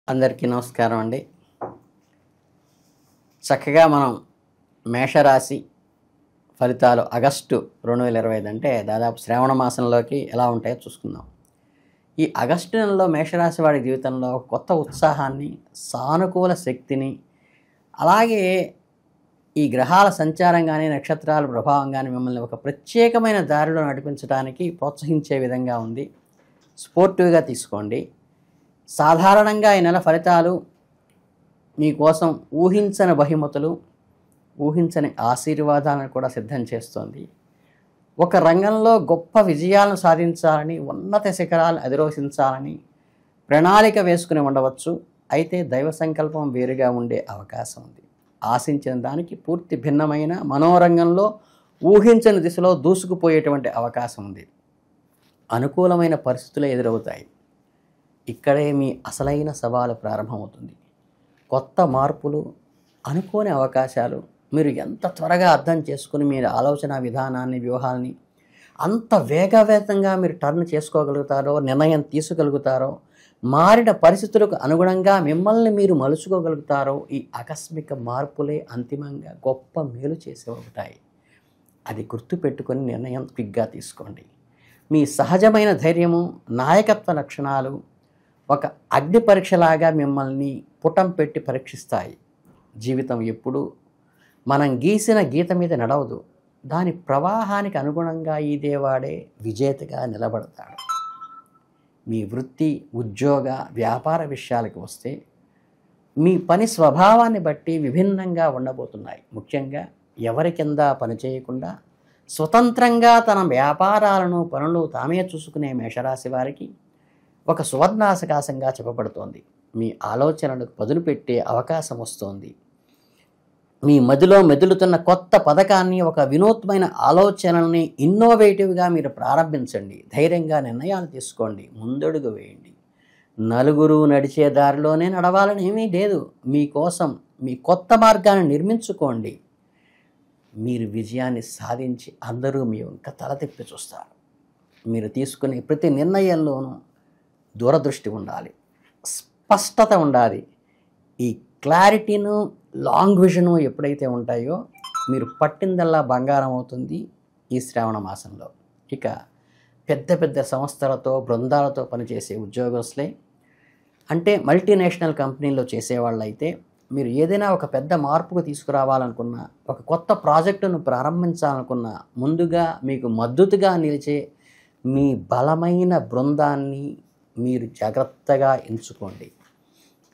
అందరికీ నమస్కారం అండి. చక్కగా మనం మేషరాశి ఫలితాలు ఆగస్టు 2025 అంటే దాదాపు శ్రావణ మాసంలోకి ఎలా ఉంటాయో చూసుకుందాం. ఈ ఆగస్టు నెలలో మేషరాశి వాడి జీవితంలో కొత్త ఉత్సాహాన్ని, సానుకూల శక్తిని, అలాగే ఈ గ్రహాల సంచారం కానీ, నక్షత్రాల ప్రభావం కానీ మిమ్మల్ని ఒక ప్రత్యేకమైన దారిలో నడిపించడానికి ప్రోత్సహించే విధంగా ఉంది. స్పోర్టివ్గా తీసుకోండి. సాధారణంగా ఈ నెల ఫలితాలు మీకోసం ఊహించని బహుమతులు, ఊహించని ఆశీర్వాదాలను కూడా సిద్ధం చేస్తోంది. ఒక రంగంలో గొప్ప విజయాలను సాధించాలని, ఉన్నత శిఖరాలను అధిరోహించాలని ప్రణాళిక వేసుకుని ఉండవచ్చు. అయితే దైవ సంకల్పం వేరుగా ఉండే అవకాశం ఉంది. ఆశించిన దానికి పూర్తి భిన్నమైన మనోరంగంలో ఊహించని దిశలో దూసుకుపోయేటువంటి అవకాశం ఉంది. అనుకూలమైన పరిస్థితులు ఎదురవుతాయి. ఇక్కడే మీ అసలైన సవాలు ప్రారంభమవుతుంది. కొత్త మార్పులు, అనుకోని అవకాశాలు మీరు ఎంత త్వరగా అర్థం చేసుకుని మీరు ఆలోచన విధానాన్ని, వ్యూహాల్ని అంత వేగవేగంగా మీరు టర్న్ చేసుకోగలుగుతారో, నిర్ణయం తీసుకోగలుగుతారో, మారిన పరిస్థితులకు అనుగుణంగా మిమ్మల్ని మీరు మలుచుకోగలుగుతారో, ఈ ఆకస్మిక మార్పులే అంతిమంగా గొప్ప మేలు చేసే ఉంటాయి. అది గుర్తుపెట్టుకొని నిర్ణయం క్విక్గా తీసుకోండి. మీ సహజమైన ధైర్యము, నాయకత్వ లక్షణాలు ఒక అగ్ని పరీక్షలాగా మిమ్మల్ని పుటం పెట్టి పరీక్షిస్తాయి. జీవితం ఎప్పుడూ మనం గీసిన గీత మీద నడవదు. దాని ప్రవాహానికి అనుగుణంగా ఈదేవాడే విజేతగా నిలబడతాడు. మీ వృత్తి, ఉద్యోగ, వ్యాపార విషయాలకు వస్తే మీ పని స్వభావాన్ని బట్టి విభిన్నంగా ఉండబోతున్నాయి. ముఖ్యంగా ఎవరి కింద పనిచేయకుండా స్వతంత్రంగా తన వ్యాపారాలను, పనులు తామే చూసుకునే మేషరాశి వారికి ఒక సువర్ణావకాశంగా చెప్పబడుతోంది. మీ ఆలోచనలకు పదును పెట్టే అవకాశం వస్తోంది. మీ మదిలో మెదులుతున్న కొత్త పథకాన్ని, ఒక వినూత్నమైన ఆలోచనల్ని ఇన్నోవేటివ్గా మీరు ప్రారంభించండి. ధైర్యంగా నిర్ణయాలు తీసుకోండి. ముందడుగు వేయండి. నలుగురు నడిచే దారిలోనే నడవాలని ఏమీ లేదు. మీకోసం మీ కొత్త మార్గాన్ని నిర్మించుకోండి. మీరు విజయాన్ని సాధించి అందరూ మీ వంక తల తిప్పి చూస్తారు. మీరు తీసుకునే ప్రతి నిర్ణయంలోనూ దూరదృష్టి ఉండాలి, స్పష్టత ఉండాలి. ఈ క్లారిటీను, లాంగ్ విజను ఎప్పుడైతే ఉంటాయో మీరు పట్టిందల్లా బంగారం అవుతుంది ఈ శ్రావణ మాసంలో. ఇక పెద్ద పెద్ద సంస్థలతో, బృందాలతో పనిచేసే ఉద్యోగస్తులే, అంటే మల్టీనేషనల్ కంపెనీల్లో చేసేవాళ్ళైతే మీరు ఏదైనా ఒక పెద్ద మార్పుకు తీసుకురావాలనుకున్నా, ఒక కొత్త ప్రాజెక్టును ప్రారంభించాలనుకున్నా, ముందుగా మీకు మద్దతుగా నిలిచే మీ బలమైన బృందాన్ని మీరు జాగ్రత్తగా ఎంచుకోండి.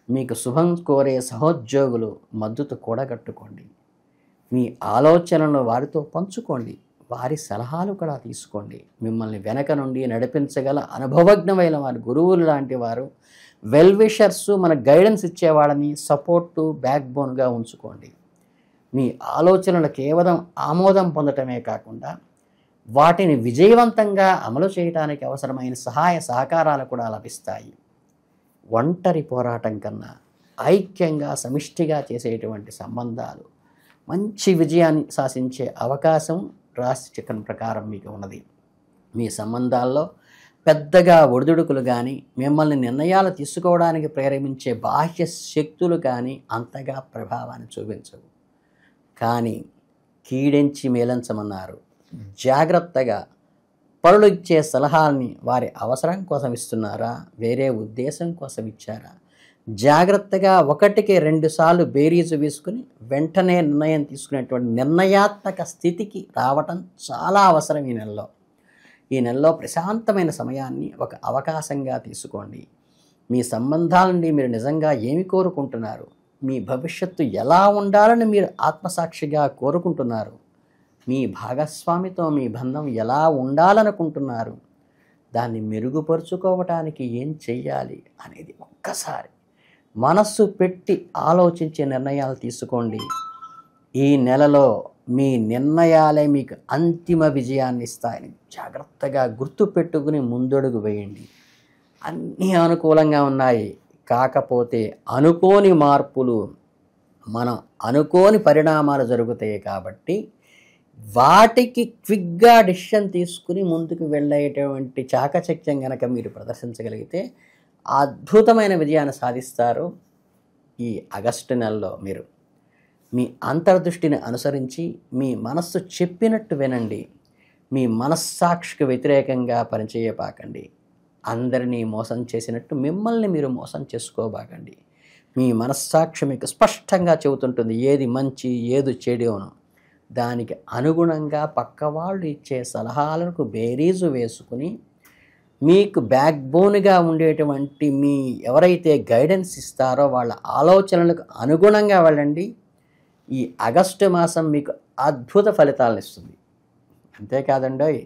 మీకు శుభం కోరే సహోద్యోగులు మద్దతు కూడగట్టుకోండి. మీ ఆలోచనలను వారితో పంచుకోండి. వారి సలహాలు కూడా తీసుకోండి. మిమ్మల్ని వెనక నుండి నడిపించగల అనుభవజ్ఞమైన వారి గురువులు లాంటి వారు, వెల్ విషర్స్, మన గైడెన్స్ ఇచ్చేవాళ్ళని సపోర్టు, బ్యాక్ బోన్గా ఉంచుకోండి. మీ ఆలోచనలు కేవలం ఆమోదం పొందటమే కాకుండా వాటిని విజయవంతంగా అమలు చేయడానికి అవసరమైన సహాయ సహకారాలు కూడా లభిస్తాయి. ఒంటరి పోరాటం కన్నా ఐక్యంగా, సమిష్టిగా చేసేటువంటి సంబంధాలు మంచి విజయాన్ని శాసించే అవకాశం రాశి చక్రం ప్రకారం మీకు ఉన్నది. మీ సంబంధాల్లో పెద్దగా ఒడిదుడుకులు కానీ, మిమ్మల్ని నిర్ణయాలు తీసుకోవడానికి ప్రేరేపించే బాహ్య శక్తులు కానీ అంతగా ప్రభావాన్ని చూపించవు. కానీ కీడించి మేలంచమన్నారు. జాగ్రత్తగా పరులు ఇచ్చే సలహాల్ని వారి అవసరం కోసం ఇస్తున్నారా, వేరే ఉద్దేశం కోసం ఇచ్చారా? జాగ్రత్తగా 1కి 2 సార్లు బేరీజు వేసుకుని వెంటనే నిర్ణయం తీసుకునేటువంటి నిర్ణయాత్మక స్థితికి రావటం చాలా అవసరం ఈ నెలలో. ఈ నెలలో ప్రశాంతమైన సమయాన్ని ఒక అవకాశంగా తీసుకోండి. మీ సంబంధాల నుండి మీరు నిజంగా ఏమి కోరుకుంటున్నారు? మీ భవిష్యత్తు ఎలా ఉండాలని మీరు ఆత్మసాక్షిగా కోరుకుంటున్నారు? మీ భాగస్వామితో మీ బంధం ఎలా ఉండాలనుకుంటున్నారు? దాన్ని మెరుగుపరుచుకోవటానికి ఏం చెయ్యాలి అనేది ఒక్కసారి మనస్సు పెట్టి ఆలోచించే నిర్ణయాలు తీసుకోండి. ఈ నెలలో మీ నిర్ణయాలే మీకు అంతిమ విజయాన్ని ఇస్తాయని జాగ్రత్తగా గుర్తుపెట్టుకుని ముందడుగు వేయండి. అన్నీ అనుకూలంగా ఉన్నాయి. కాకపోతే అనుకోని మార్పులు, మనం అనుకోని పరిణామాలు జరుగుతాయి. కాబట్టి వాటికి క్విక్గా డిసిషన్ తీసుకుని ముందుకు వెళ్ళేటువంటి చాకచక్యం కనుక మీరు ప్రదర్శించగలిగితే అద్భుతమైన విజయాన్ని సాధిస్తారు. ఈ ఆగస్టు నెలలో మీరు మీ అంతర్దృష్టిని అనుసరించి మీ మనస్సు చెప్పినట్టు వినండి. మీ మనస్సాక్షికి వ్యతిరేకంగా పనిచేయబాకండి. అందరినీ మోసం చేసినట్టు మిమ్మల్ని మీరు మోసం చేసుకోబాకండి. మీ మనస్సాక్షి మీకు స్పష్టంగా చెబుతుంటుంది ఏది మంచి ఏది చెడును. దానికి అనుగుణంగా పక్కవాళ్ళు ఇచ్చే సలహాలకు బేరీజు వేసుకుని మీకు బ్యాక్ బోన్గా ఉండేటువంటి మీ ఎవరైతే గైడెన్స్ ఇస్తారో వాళ్ళ ఆలోచనలకు అనుగుణంగా వెళ్ళండి. ఈ ఆగస్టు మాసం మీకు అద్భుత ఫలితాలను ఇస్తుంది. అంతేకాదండి,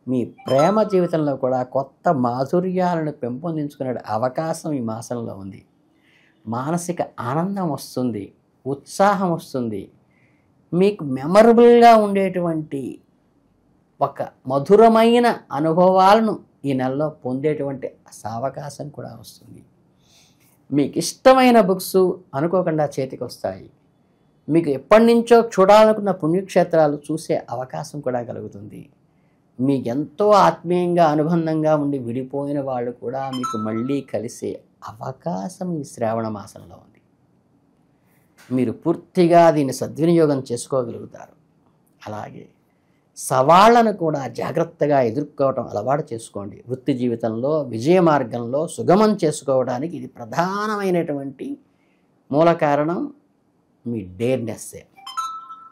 మీ ప్రేమ జీవితంలో కూడా కొత్త మాధుర్యాలను పెంపొందించుకునే అవకాశం ఈ మాసంలో ఉంది. మానసిక ఆనందం వస్తుంది, ఉత్సాహం వస్తుంది. మీకు మెమరబుల్గా ఉండేటువంటి ఒక మధురమైన అనుభవాలను ఈ నెలలో పొందేటువంటి అవకాశం కూడా వస్తుంది. మీకు ఇష్టమైన బుక్స్ అనుకోకుండా చేతికి వస్తాయి. మీకు ఎప్పటి నుంచో చూడాలనుకున్న పుణ్యక్షేత్రాలు చూసే అవకాశం కూడా కలుగుతుంది. మీకు ఎంతో ఆత్మీయంగా అనుబంధంగా ఉండి విడిపోయిన వాళ్ళు కూడా మీకు మళ్ళీ కలిసే అవకాశం ఈ శ్రావణ మాసంలో ఉంది. మీరు పూర్తిగా దీన్ని సద్వినియోగం చేసుకోగలుగుతారు. అలాగే సవాళ్లను కూడా జాగ్రత్తగా ఎదుర్కోవటం అలవాటు చేసుకోండి. వృత్తి జీవితంలో విజయ మార్గంలో సుగమం చేసుకోవడానికి ఇది ప్రధానమైనటువంటి మూల కారణం మీ డేర్నెస్సే.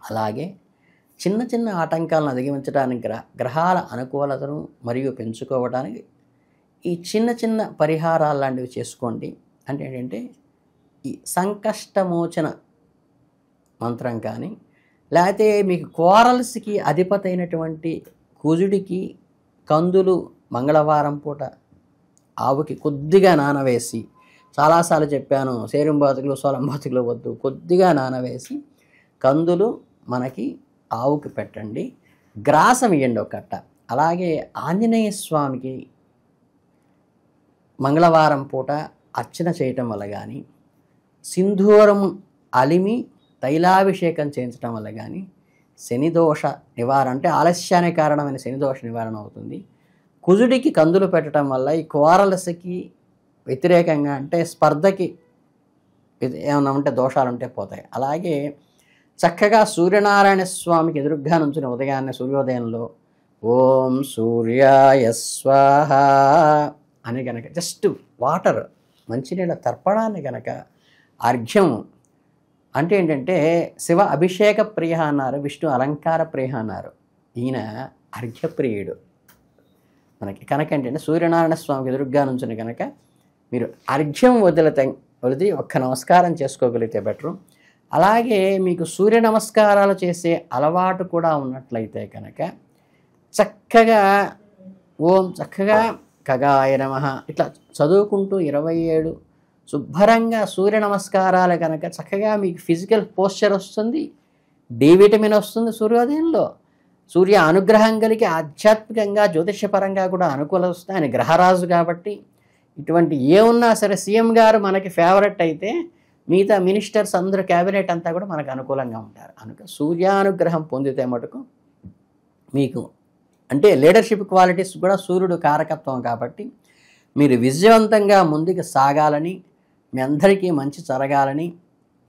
అలాగే చిన్న చిన్న ఆటంకాలను అధిగమించడానికి గ్రహాల అనుకూలతను మరియు పెంచుకోవడానికి ఈ చిన్న చిన్న పరిహారాలు లాంటివి చేసుకోండి. అంటే ఏంటంటే ఈ సంకష్టమోచన మంత్రం కానీ, లేకపోతే మీకు కోరల్స్కి అధిపతి అయినటువంటి కుజుడికి కందులు మంగళవారం పూట ఆవుకి కొద్దిగా నానవేసి, చాలాసార్లు చెప్పాను సేరుం బాతుకులు సోలం బాతుకులు వద్దు, కొద్దిగా నానవేసి కందులు మనకి ఆవుకి పెట్టండి. గ్రాసం ఇవ్వండి ఒక కట్ట. అలాగే ఆంజనేయ స్వామికి మంగళవారం పూట అర్చన చేయటం వల్ల కానీ, సింధూరం అలిమి తైలాభిషేకం చేయించడం వల్ల కానీ శనిదోష నివారణ, అంటే ఆలస్యానికి కారణమైన శనిదోష నివారణ అవుతుంది. కుజుడికి కందులు పెట్టడం వల్ల ఈ కోరలసకి వ్యతిరేకంగా, అంటే స్పర్ధకి ఏమన్నా ఉంటే దోషాలు ఉంటే పోతాయి. అలాగే చక్కగా సూర్యనారాయణ స్వామికి ఎదురుగ్గా నుంచుని ఉదయాన్నే సూర్యోదయంలో ఓం సూర్యాయ స్వాహ అని కనుక జస్ట్ వాటర్ మంచినీళ్ళ తర్పణాన్ని కనుక అర్ఘ్యం, అంటే ఏంటంటే శివ అభిషేక ప్రియ అన్నారు, విష్ణు అలంకార ప్రియ అన్నారు. ఈయన అర్ఘ్యప్రియుడు మనకి. కనుక ఏంటంటే సూర్యనారాయణ స్వామికి ఎదురుగ్గా నుంచుని కనుక మీరు అర్ఘ్యం వదిలి ఒక్క నమస్కారం చేసుకోగలిగితే బెటరు. అలాగే మీకు సూర్య నమస్కారాలు చేసే అలవాటు కూడా ఉన్నట్లయితే కనుక చక్కగా ఖగాయ నమః ఇట్లా చదువుకుంటూ 27 శుభ్రంగా సూర్య నమస్కారాలు కనుక చక్కగా మీకు ఫిజికల్ పోస్చర్ వస్తుంది, డి విటమిన్ వస్తుంది. సూర్యోదయంలో సూర్య అనుగ్రహం కలిగి ఆధ్యాత్మికంగా జ్యోతిషపరంగా కూడా అనుకూలత వస్తుంది. ఆయన గ్రహరాజు కాబట్టి ఇటువంటి ఏమున్నా సరే సీఎం గారు మనకి ఫేవరెట్ అయితే మిగతా మినిస్టర్స్ అందరూ క్యాబినెట్ అంతా కూడా మనకు అనుకూలంగా ఉంటారు. కనుక సూర్యానుగ్రహం పొందితే మటుకు మీకు, అంటే లీడర్షిప్ క్వాలిటీస్ కూడా సూర్యుడు కారకత్వం కాబట్టి మీరు విజయవంతంగా ముందుకు సాగాలని, మీ అందరికీ మంచి జరగాలని,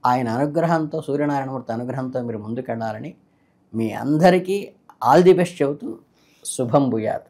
ఆయన అనుగ్రహంతో సూర్యనారాయణమూర్తి అనుగ్రహంతో మీరు ముందుకెళ్ళాలని మీ అందరికీ ఆల్ ది బెస్ట్ చెబుతూ శుభం భూయాత్.